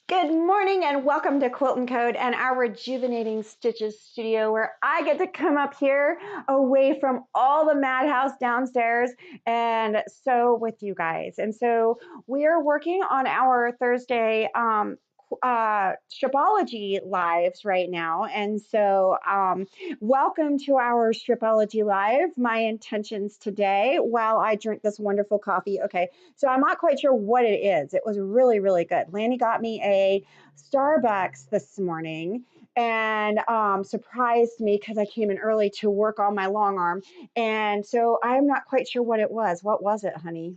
Good morning and welcome to QuiltNCode and our Rejuvenating Stitches studio, where I get to come up here away from all the madhouse downstairs and sew with you guys. And so we are working on our Thursday Stripology lives right now. And so welcome to our Stripology live. My intentions today, while I drink this wonderful coffee. Okay, so I'm not quite sure what it is. It was really, really good. Lanny got me a Starbucks this morning and surprised me because I came in early to work on my long arm. And so I'm not quite sure what it was. What was it, honey?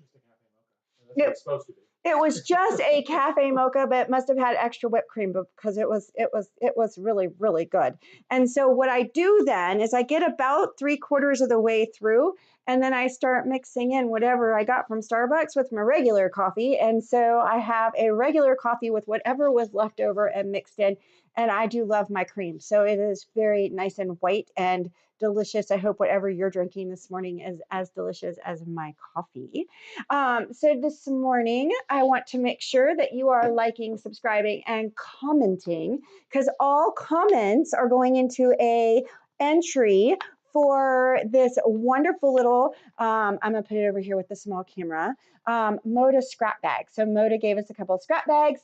That's what it's supposed to be. It was just a cafe mocha, but it must have had extra whipped cream because it was really, really good. And so what I do then is I get about 3/4 of the way through, and then I start mixing in whatever I got from Starbucks with my regular coffee. And so I have a regular coffee with whatever was left over and mixed in. And I do love my cream. So it is very nice and white and delicious. I hope whatever you're drinking this morning is as delicious as my coffee. So this morning, I want to make sure that you are liking, subscribing, and commenting, because all comments are going into a entry for this wonderful little, I'm going to put it over here with the small camera, Moda scrap bag. So Moda gave us a couple of scrap bags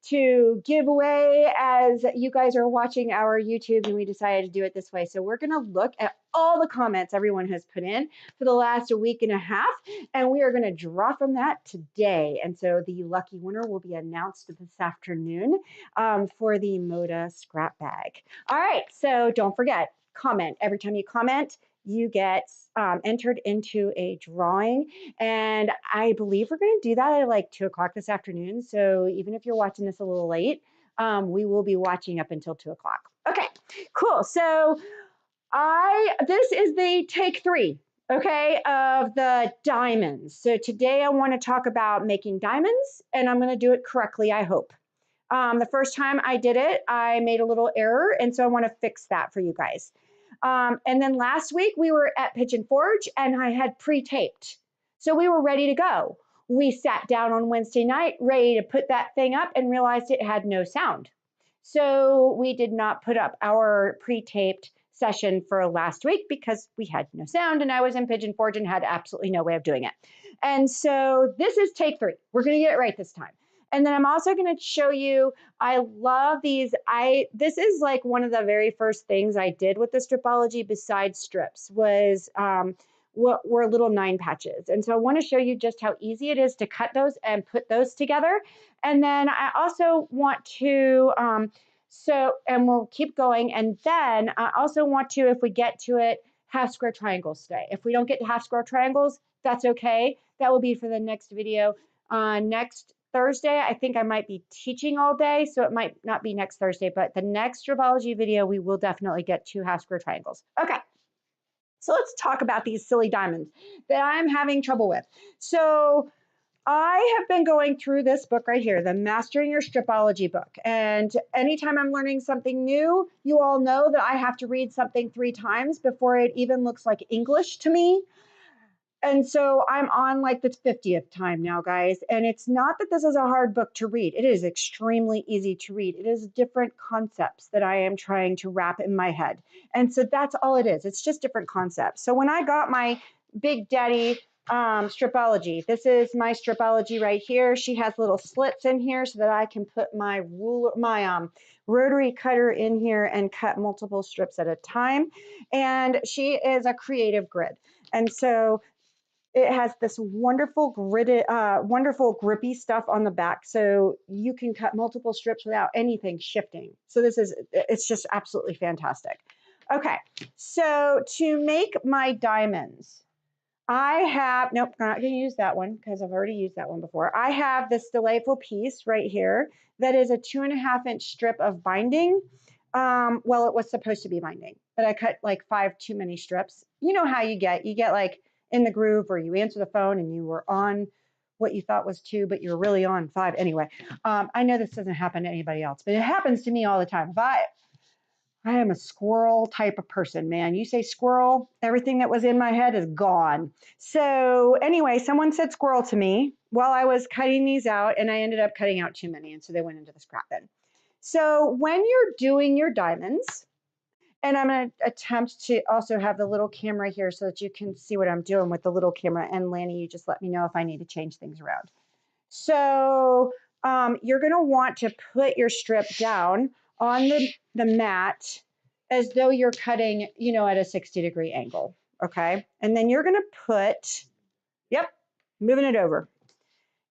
to give away as you guys are watching our YouTube, and we decided to do it this way. So we're going to look at all the comments everyone has put in for the last week and a half, and we are going to draw from that today. And so the lucky winner will be announced this afternoon for the Moda scrap bag. All right, so don't forget, comment. Every time you comment, you get entered into a drawing, and I believe we're going to do that at like 2 o'clock this afternoon. So even if you're watching this a little late, we will be watching up until 2 o'clock. Okay, cool. So this is the take 3, okay, of the diamonds. So today I want to talk about making diamonds, and I'm going to do it correctly, I hope. The first time I did it, I made a little error, and so I want to fix that for you guys. And then last week we were at Pigeon Forge, and I had pre-taped. So we were ready to go. We sat down on Wednesday night, ready to put that thing up, and realized it had no sound. So we did not put up our pre-taped session for last week because we had no sound, and I was in Pigeon Forge and had absolutely no way of doing it. And so this is take 3. We're going to get it right this time. And then I'm also going to show you, I love these. This is like one of the very first things I did with the Stripology besides strips was what were little 9 patches. And so I want to show you just how easy it is to cut those and put those together. And then I also want to, and we'll keep going. And then I also want to, if we get to it, half square triangles today. If we don't get to half square triangles, that's okay. That will be for the next video. Next Thursday, I think I might be teaching all day, so it might not be next Thursday, but the next Stripology video, we will definitely get to half square triangles. Okay, so let's talk about these silly diamonds that I'm having trouble with. So I have been going through this book right here, the Mastering Your Stripology book. And anytime I'm learning something new, you all know that I have to read something 3 times before it even looks like English to me. And so I'm on like the 50th time now, guys. And it's not that this is a hard book to read. It is extremely easy to read. It is different concepts that I am trying to wrap in my head. And so that's all it is. It's just different concepts. So when I got my Big Daddy Stripology, this is my Stripology right here. She has little slits in here so that I can put my ruler, my rotary cutter in here and cut multiple strips at a time. And she is a creative grid. And so it has this wonderful gridded, wonderful grippy stuff on the back, so you can cut multiple strips without anything shifting. So it's just absolutely fantastic. Okay, so to make my diamonds, nope, I'm not going to use that one because I've already used that one before. I have this delightful piece right here that is a 2.5-inch strip of binding. Well, it was supposed to be binding, but I cut like 5 too many strips. You know how you get like in the groove where you answer the phone and you were on what you thought was 2, but you're really on 5. Anyway, I know this doesn't happen to anybody else, but it happens to me all the time. I am a squirrel type of person, man. You say squirrel, everything that was in my head is gone. So anyway, someone said squirrel to me while I was cutting these out, and I ended up cutting out too many, and so they went into the scrap bin. So when you're doing your diamonds, and I'm going to attempt to also have the little camera here so that you can see what I'm doing with the little camera. And Lanny, you just let me know if I need to change things around. So you're going to want to put your strip down on the mat as though you're cutting, you know, at a 60-degree angle. Okay. And then you're going to put, yep, moving it over.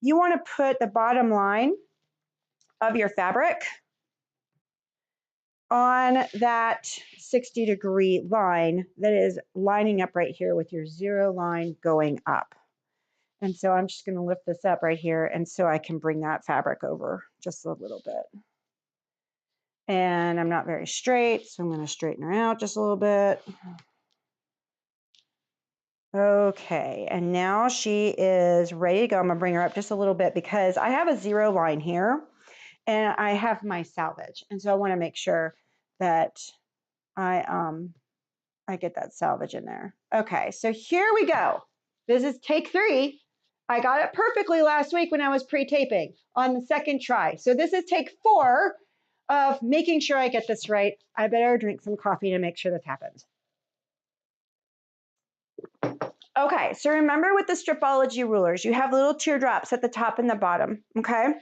You want to put the bottom line of your fabric on that 60-degree line that is lining up right here with your 0 line going up. And so I'm just going to lift this up right here, and so I can bring that fabric over just a little bit. And I'm not very straight, so I'm going to straighten her out just a little bit. Okay, and now she is ready to go. I'm going to bring her up just a little bit because I have a 0 line here, and I have my salvage. And so I want to make sure that I get that salvage in there. Okay, so here we go. This is take 3. I got it perfectly last week when I was pre-taping on the second try. So this is take 4 of making sure I get this right. I better drink some coffee to make sure this happens. Okay, so remember with the Stripology rulers, you have little teardrops at the top and the bottom, okay?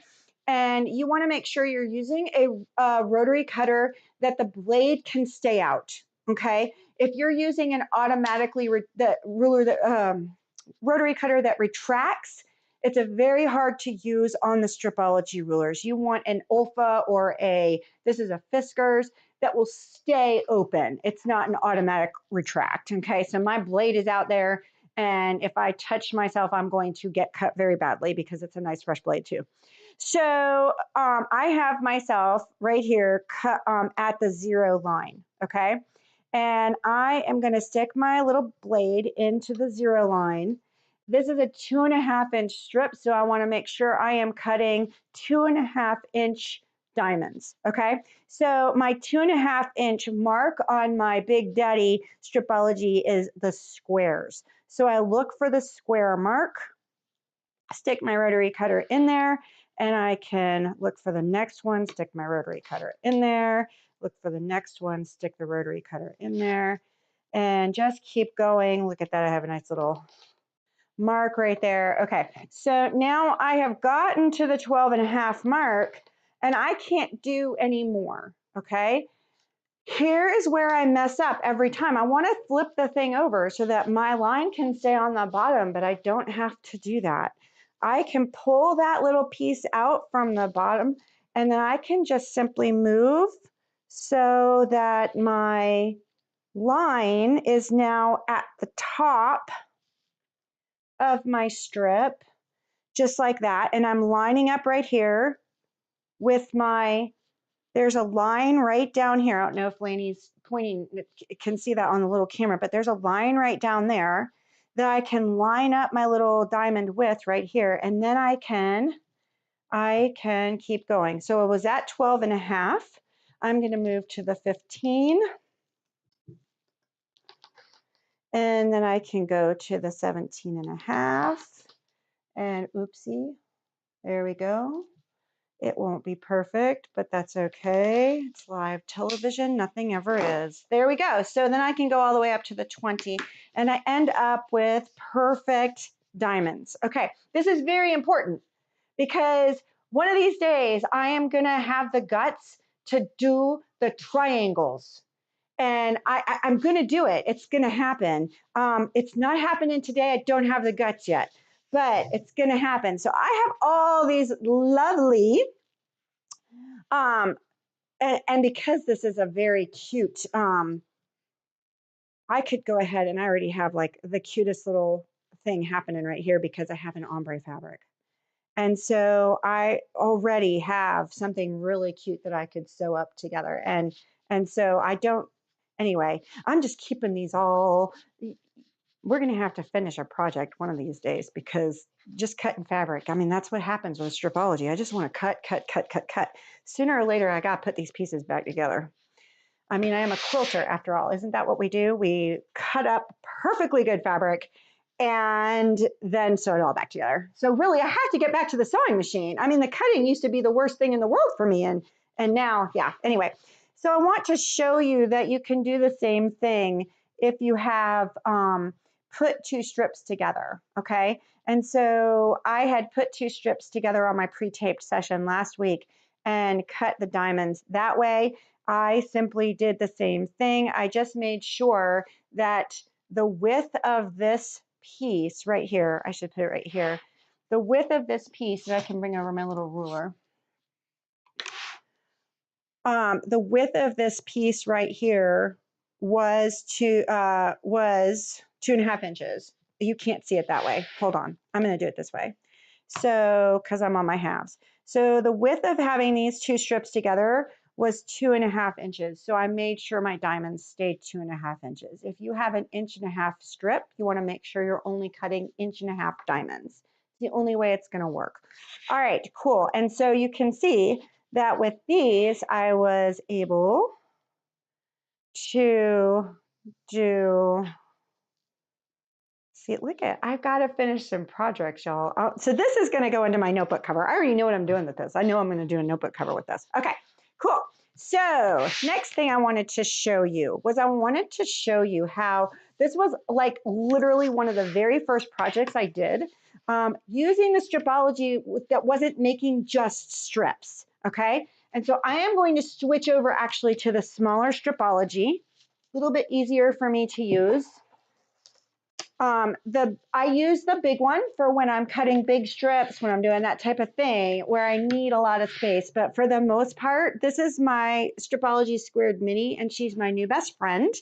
And you want to make sure you're using a rotary cutter that the blade can stay out, okay? If you're using an automatically rotary cutter that retracts, it's a very hard to use on the Stripology rulers. You want an Olfa or this is a Fiskars that will stay open. It's not an automatic retract, okay? So my blade is out there, and if I touch myself, I'm going to get cut very badly because it's a nice fresh blade too. So I have myself right here cut at the 0 line, okay? And I am going to stick my little blade into the 0 line. This is a 2.5-inch strip, so I want to make sure I am cutting 2.5-inch diamonds, okay? So my 2.5-inch mark on my Big Daddy Stripology is the squares. So I look for the square mark, stick my rotary cutter in there, and I can look for the next one, stick my rotary cutter in there, look for the next one, stick the rotary cutter in there, and just keep going. Look at that, I have a nice little mark right there. Okay, so now I have gotten to the 12.5 mark, and I can't do any more, okay? Here is where I mess up every time. I want to flip the thing over so that my line can stay on the bottom, but I don't have to do that. I can pull that little piece out from the bottom, and then I can just simply move so that my line is now at the top of my strip, just like that. And I'm lining up right here with there's a line right down here. I don't know if Laney's pointing, can see that on the little camera, but there's a line right down there that I can line up my little diamond with right here. And then I can keep going. So it was at 12.5. I'm going to move to the 15. And then I can go to the 17.5. And oopsie, there we go. It won't be perfect, but that's okay. It's live television. Nothing ever is. There we go. So then I can go all the way up to the 20, and I end up with perfect diamonds. Okay, this is very important because one of these days I am going to have the guts to do the triangles. And I'm going to do it. It's going to happen. It's not happening today. I don't have the guts yet, but it's going to happen. So I have all these lovely, and because this is a very cute, I could go ahead and I already have like the cutest little thing happening right here because I have an ombre fabric. And so I already have something really cute that I could sew up together. And so I don't, anyway, I'm just keeping these all. We're going to have to finish our project one of these days because just cutting fabric, I mean, that's what happens with Stripology. I just want to cut. Sooner or later, I got to put these pieces back together. I mean, I am a quilter after all. Isn't that what we do? We cut up perfectly good fabric and then sew it all back together. So really, I have to get back to the sewing machine. I mean, the cutting used to be the worst thing in the world for me. And now, yeah, anyway. So I want to show you that you can do the same thing if you have put two strips together, okay? And so I had put two strips together on my pre-taped session last week and cut the diamonds that way. I simply did the same thing. I just made sure that the width of this piece right here, I should put it right here, the width of this piece, that I can bring over my little ruler. The width of this piece right here was 2.5 inches. You can't see it that way. Hold on. I'm going to do it this way. So, because I'm on my halves. So the width of having these two strips together was 2.5 inches. So I made sure my diamonds stayed 2.5 inches. If you have 1.5 inch strip, you want to make sure you're only cutting 1.5 inch diamonds. It's the only way it's going to work. All right, cool. And so you can see that with these, I was able to do, see, look at, I've got to finish some projects, y'all. So this is going to go into my notebook cover. I already know what I'm doing with this. I know I'm going to do a notebook cover with this. Okay, cool. So next thing I wanted to show you was I wanted to show you how this was like literally one of the very first projects I did using the Stripology that wasn't making just strips, okay? And so I am going to switch over actually to the smaller Stripology, a little bit easier for me to use. I use the big one for when I'm cutting big strips, when I'm doing that type of thing where I need a lot of space. But for the most part, this is my Stripology Squared Mini, and she's my new best friend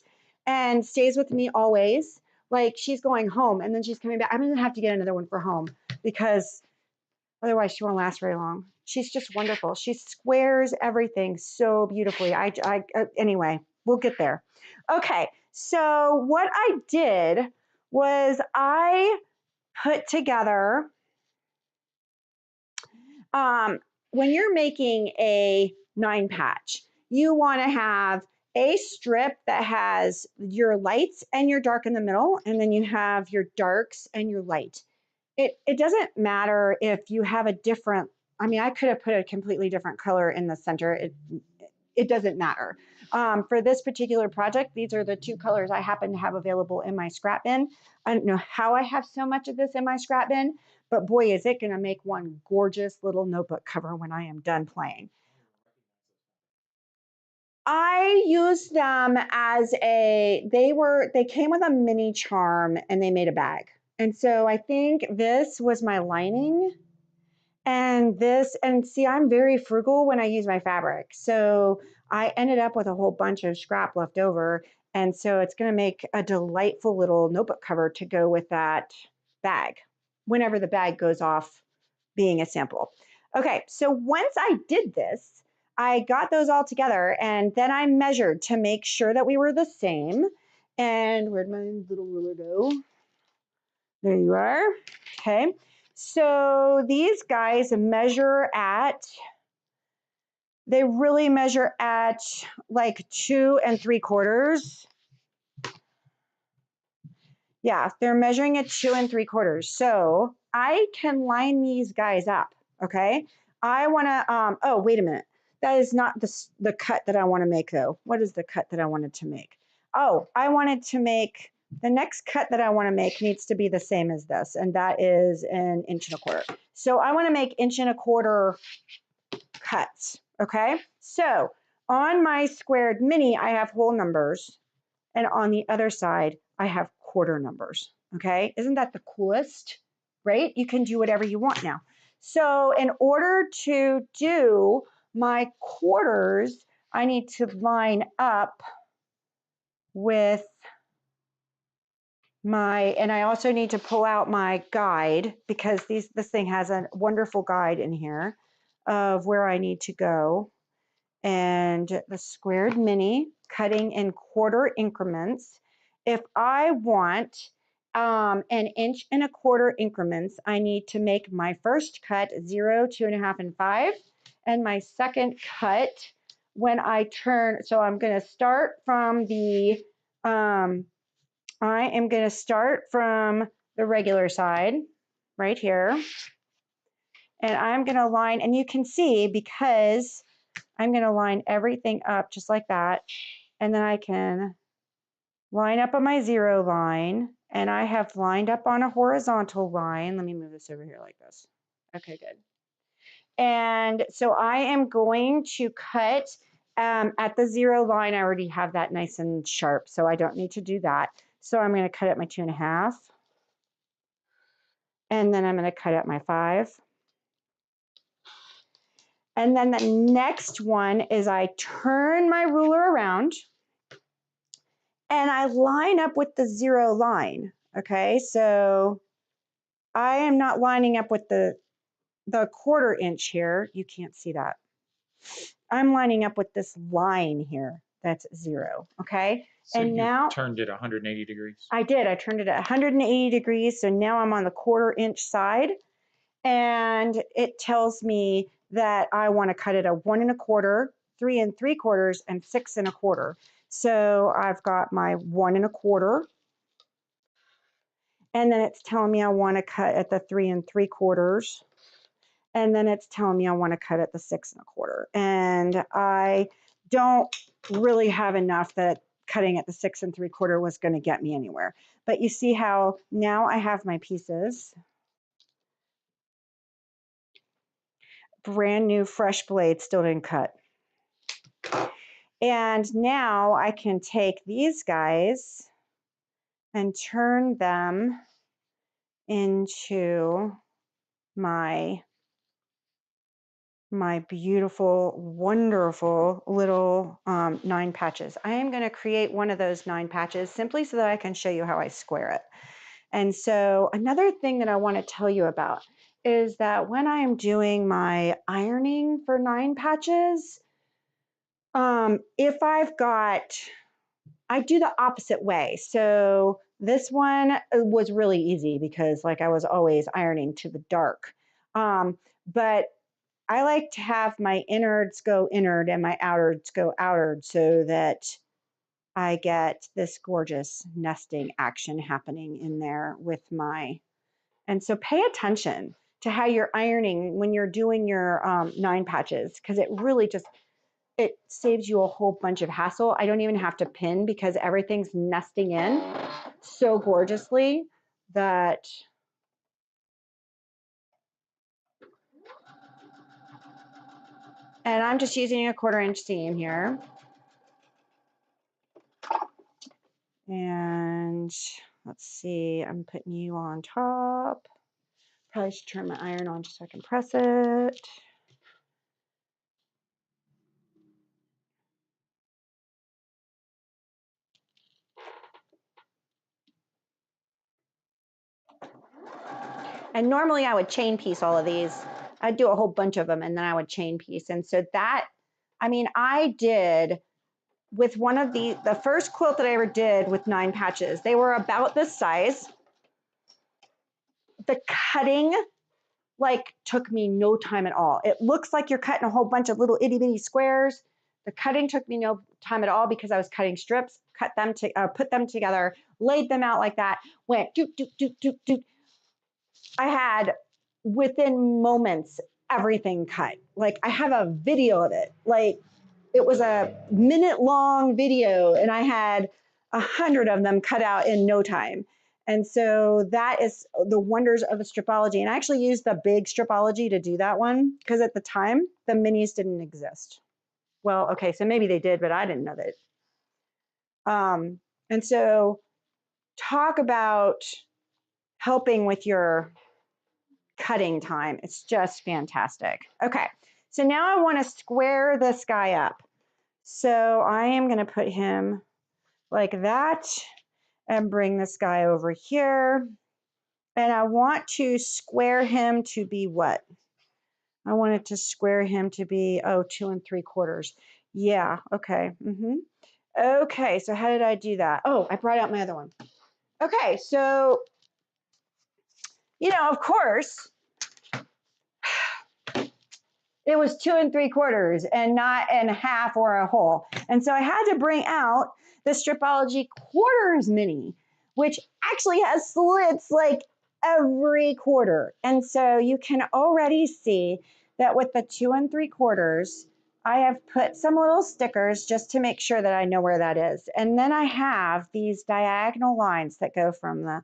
and stays with me always. Like she's going home and then she's coming back. I'm going to have to get another one for home because otherwise she won't last very long. She's just wonderful. She squares everything so beautifully. Anyway, we'll get there. Okay, so what I did was I put together, when you're making a 9 patch, you want to have a strip that has your lights and your dark in the middle, and then you have your darks and your light. It doesn't matter if you have a different, I mean, I could have put a completely different color in the center. It doesn't matter. For this particular project, these are the two colors I happen to have available in my scrap bin. I don't know how I have so much of this in my scrap bin, but boy, is it going to make one gorgeous little notebook cover when I am done playing. I used them as they came with a mini charm and they made a bag. And so I think this was my lining. And see, I'm very frugal when I use my fabric. So I ended up with a whole bunch of scrap left over. And so it's going to make a delightful little notebook cover to go with that bag whenever the bag goes off being a sample. Okay, so once I did this, I got those all together and then I measured to make sure that we were the same. And where'd my little ruler go? There you are. Okay. So these guys they really measure at like 2 3/4. Yeah, they're measuring at 2 3/4. So I can line these guys up, okay? I wanna, oh, wait a minute. That is not the cut that I wanna make though. What is the cut that I wanted to make? Oh, I wanted to make, the next cut that I wanna make needs to be the same as this, and that is 1 1/4 inches. So I wanna make 1 1/4 inch cuts, okay? So on my squared mini, I have whole numbers, and on the other side, I have quarter numbers, okay? Isn't that the coolest, right? You can do whatever you want now. So in order to do my quarters, I need to line up with and I also need to pull out my guide because this thing has a wonderful guide in here of where I need to go. And the squared mini, cutting in quarter increments. If I want 1 1/4 inch increments, I need to make my first cut 0, 2.5, and 5, and my second cut when I turn, so I'm going to start from the, I am going to start from the regular side right here. And I'm going to line, and you can see because I'm going to line everything up just like that. And then I can line up on my 0 line, and I have lined up on a horizontal line. Let me move this over here like this. Okay, good. And so I am going to cut at the 0 line. I already have that nice and sharp, so I don't need to do that. So I'm going to cut at my 2.5. And then I'm going to cut at my 5. And then the next one is I turn my ruler around and I line up with the 0 line. Okay, so I am not lining up with the 1/4 inch here. You can't see that. I'm lining up with this line here. That's 0. Okay, So and you now turned it 180 degrees. I did. I turned it at 180 degrees. So now I'm on the 1/4 inch side, and it tells me that I want to cut it at 1 1/4, 3 3/4, and 6 1/4. So I've got my 1 1/4, and then it's telling me I want to cut at the 3 3/4, and then it's telling me I want to cut at the 6 1/4. And I don't really have enough that cutting at the 6 3/4 was going to get me anywhere. But you see how now I have my pieces. Brand new fresh blade, still didn't cut. And now I can take these guys and turn them into my beautiful, wonderful little 9 patches. I am going to create one of those 9 patches simply so that I can show you how I square it. And so another thing that I want to tell you about is that when I am doing my ironing for 9 patches, if I've got, I do the opposite way. So this one was really easy because like I was always ironing to the dark. But I like to have my innards go innard and my outards go outard so that I get this gorgeous nesting action happening in there with my, and so pay attention to how you're ironing when you're doing your 9 patches, because it really just, it saves you a whole bunch of hassle. I don't even have to pin because everything's nesting in so gorgeously that and I'm just using a 1/4 inch seam here. And let's see, I'm putting you on top. Probably should turn my iron on just so I can press it. And normally I would chain piece all of these. I'd do a whole bunch of them and then I would chain piece. And so that, I mean, I did with one of the first quilt that I ever did with 9 patches, they were about this size. The cutting like took me no time at all. It looks like you're cutting a whole bunch of little itty bitty squares. The cutting took me no time at all because I was cutting strips, cut them to put them together, laid them out like that, went doop, doop, doop, doop, doop. I had within moments everything cut. Like I have a video of it. Like it was a minute-long video and I had 100 of them cut out in no time. And so that is the wonders of the Stripology. And I actually used the big Stripology to do that one because at the time, the minis didn't exist. Well, okay, so maybe they did, but I didn't know that. And so talk about helping with your cutting time. It's just fantastic. Okay, so now I want to square this guy up. So I am going to put him like that and bring this guy over here. And I want to square him to be what? I wanted to square him to be, 2 3/4. Yeah, okay. Okay, so how did I do that? Oh, I brought out my other one. Okay, so, you know, of course, It was 2 3/4 and not in half or a whole. And so I had to bring out the Stripology quarters mini, which actually has slits like every quarter. And so you can already see that with the 2 3/4, I have put some little stickers just to make sure that I know where that is. And then I have these diagonal lines that go from the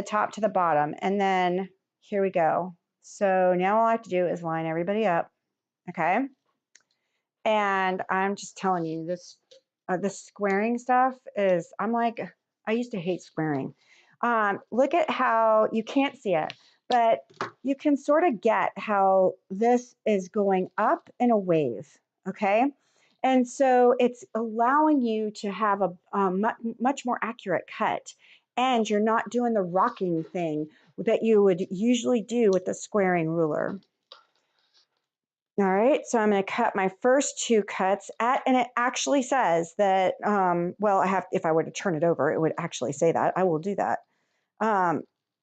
top to the bottom. And then here we go. So now all I have to do is line everybody up, okay? And I'm just telling you, this squaring stuff is, I used to hate squaring. Look at how, you can't see it, but you can sort of get how this is going up in a wave, okay? And so it's allowing you to have a much more accurate cut, and you're not doing the rocking thing that you would usually do with the squaring ruler. All right, so I'm going to cut my first 2 cuts and it actually says that, well, if I were to turn it over, it would actually say that. I will do that.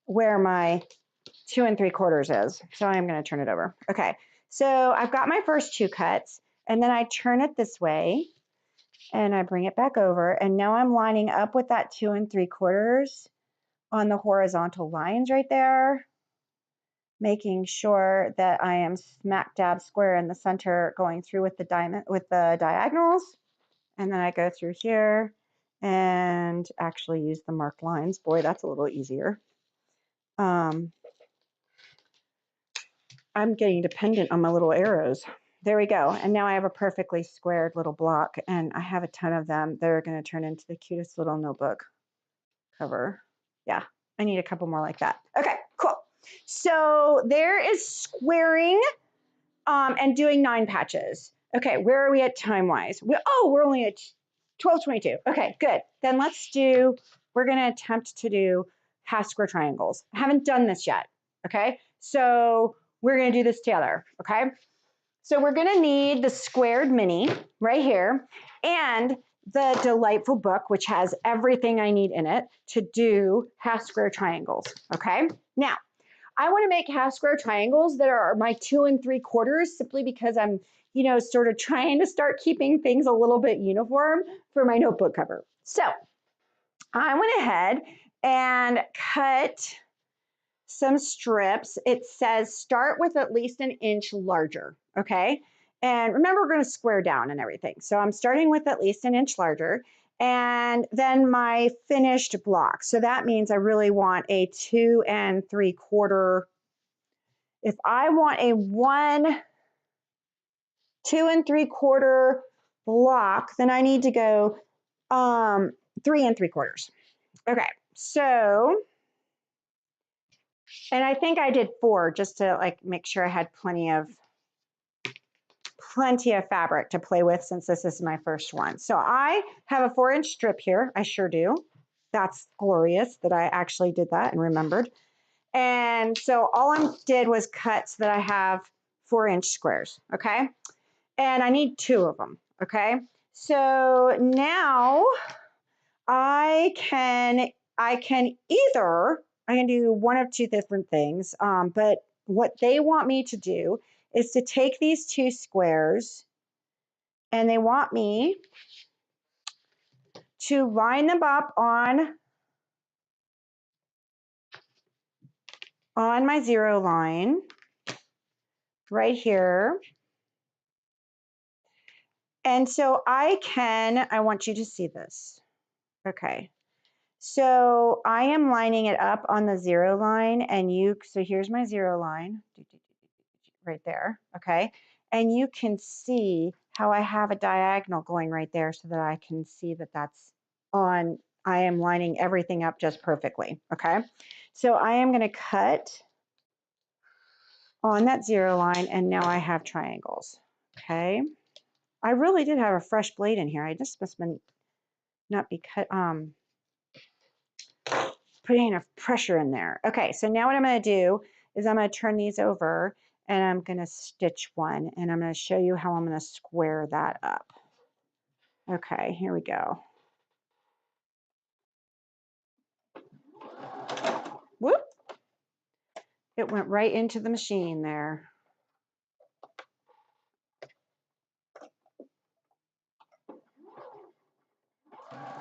Where my 2 3/4 is. So I'm going to turn it over. Okay, so I've got my first 2 cuts, and then I turn it this way, and I bring it back over, and now I'm lining up with that 2 3/4 on the horizontal lines right there, making sure that I am smack dab square in the center, going through with the diagonals, and then I go through here and actually use the marked lines. Boy, that's a little easier. I'm getting dependent on my little arrows. There we go. And now I have a perfectly squared little block, and I have a ton of them. They're going to turn into the cutest little notebook cover. Yeah, I need a couple more like that. Okay, cool. So there is squaring and doing 9 patches. Okay, where are we at time-wise? We're only at 12:22. Okay, good. Then we're going to attempt to do half square triangles. I haven't done this yet, okay? So we're going to do this together, okay? So we're going to need the squared mini right here and the delightful book, which has everything I need in it to do half square triangles, okay? Now, I want to make half square triangles that are my 2 3/4 simply because I'm, sort of trying to start keeping things a little bit uniform for my notebook cover. So I went ahead and cut some strips. It says start with at least an inch larger, okay? And remember, we're going to square down and everything. So I'm starting with at least an inch larger, and then my finished block. So that means I really want a 2 3/4. If I want a 2 3/4 block, then I need to go 3 3/4. Okay, so, and I think I did 4 just to make sure I had plenty of fabric to play with since this is my first one. So I have a 4-inch strip here. I sure do. That's glorious that I actually did that and remembered. And so all I did was cut so that I have 4-inch squares, okay? And I need 2 of them, okay? So now I can do one of 2 different things, but what they want me to do is to take these 2 squares, and they want me to line them up on my 0 line right here. And so I want you to see this. Okay. So I am lining it up on the 0 line, and so here's my 0 line right there, okay? And you can see how I have a diagonal going right there so that I can see that that's on, I am lining everything up just perfectly, okay? So I am going to cut on that 0 line, and now I have triangles, okay? I really did have a fresh blade in here. I just must not be putting enough pressure in there. Okay, so now what I'm going to do is I'm going to turn these over, and I'm going to stitch one, and I'm going to show you how I'm going to square that up. Okay, here we go. Whoop. It went right into the machine there.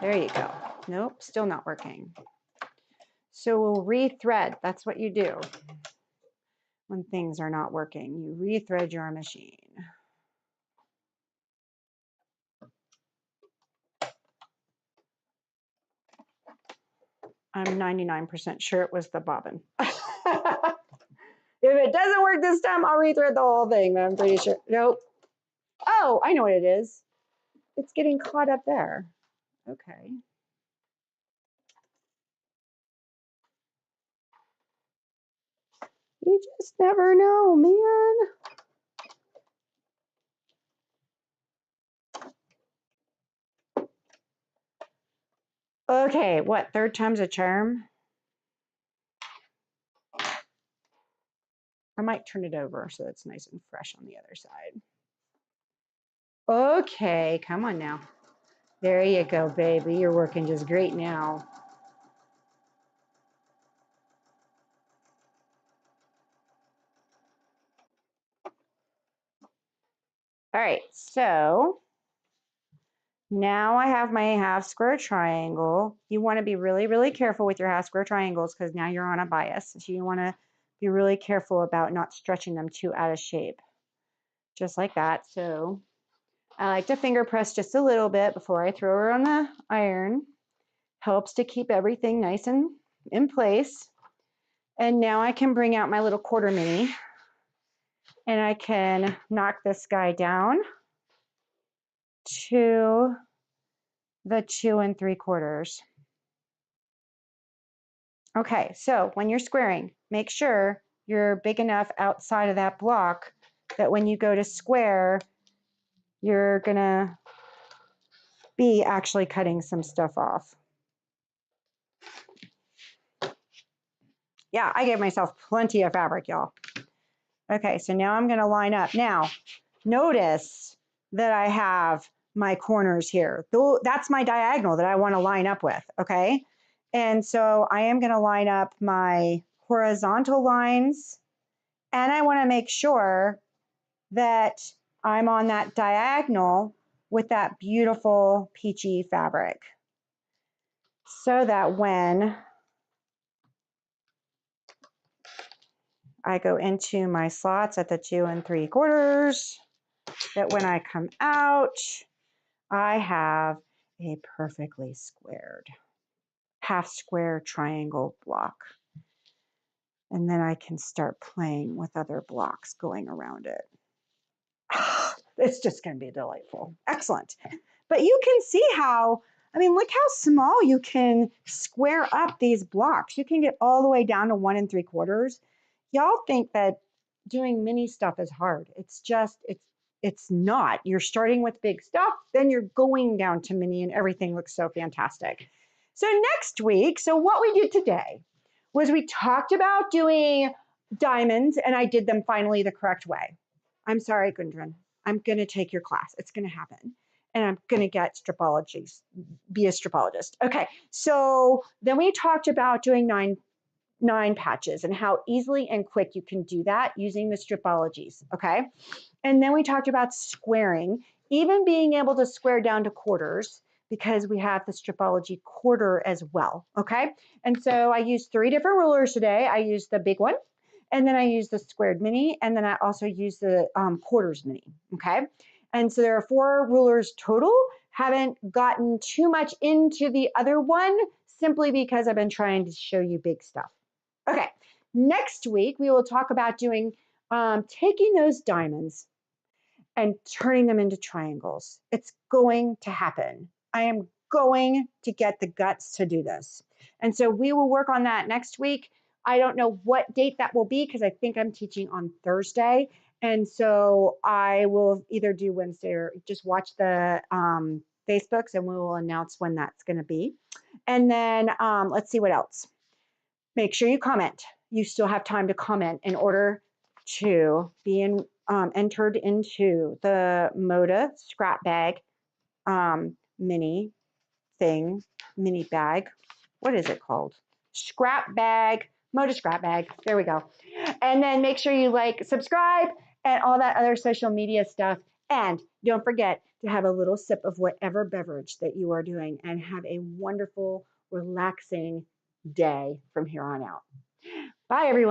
There you go. Nope, still not working. So we'll rethread. That's what you do when things are not working. You rethread your machine. I'm 99% sure it was the bobbin. If it doesn't work this time, I'll rethread the whole thing, but I'm pretty sure. Nope. Oh, I know what it is. It's getting caught up there. Okay. You just never know, man. Okay, what? Third time's a charm? I might turn it over so it's nice and fresh on the other side. Okay, come on now. There you go, baby. You're working just great now. All right, so now I have my half square triangle. You want to be really, really careful with your half square triangles because now you're on a bias. So you want to be really careful about not stretching them too out of shape. Just like that. So I like to finger press just a little bit before I throw her on the iron. Helps to keep everything nice and in place. And now I can bring out my little quarter mini and I can knock this guy down to the 2 3/4. Okay, so when you're squaring, make sure you're big enough outside of that block that when you go to square, you're gonna be actually cutting some stuff off. Yeah, I gave myself plenty of fabric, y'all. Okay, so now I'm gonna line up. Now, notice that I have my corners here. That's my diagonal that I wanna line up with, okay? And so I am gonna line up my horizontal lines and I wanna make sure that I'm on that diagonal with that beautiful peachy fabric so that when I go into my slots at the 2 3/4, that when I come out, I have a perfectly squared half square triangle block. And then I can start playing with other blocks going around it. It's just going to be delightful. Excellent. But you can see how, I mean, look how small you can square up these blocks. You can get all the way down to 1 3/4. Y'all think that doing mini stuff is hard. It's just, it's not. You're starting with big stuff, then you're going down to mini and everything looks so fantastic. So next week, so what we did today was we talked about doing diamonds and I did them finally the correct way. I'm sorry, Gundren. I'm going to take your class. It's going to happen. And I'm going to get Stripology, be a stripologist. Okay, so then we talked about doing nine patches and how easily and quick you can do that using the Stripologies, okay? And then we talked about squaring, even being able to square down to quarters because we have the Stripology quarter as well, okay? And so I used 3 different rulers today. I used the big one, and then I used the squared mini, and then I also used the quarters mini, okay? And so there are 4 rulers total. Haven't gotten too much into the other one simply because I've been trying to show you big stuff. Okay, next week we will talk about doing, taking those diamonds and turning them into triangles. It's going to happen. I am going to get the guts to do this. And so we will work on that next week. I don't know what date that will be because I think I'm teaching on Thursday. And so I will either do Wednesday or just watch the Facebooks and we will announce when that's going to be. And then let's see what else. Make sure you comment. You still have time to comment in order to be entered into the Moda scrap bag mini bag. What is it called? Scrap bag Mocha scrap bag. There we go. And then make sure you like, subscribe, and all that other social media stuff. And don't forget to have a little sip of whatever beverage that you are doing and have a wonderful, relaxing day from here on out. Bye, everyone.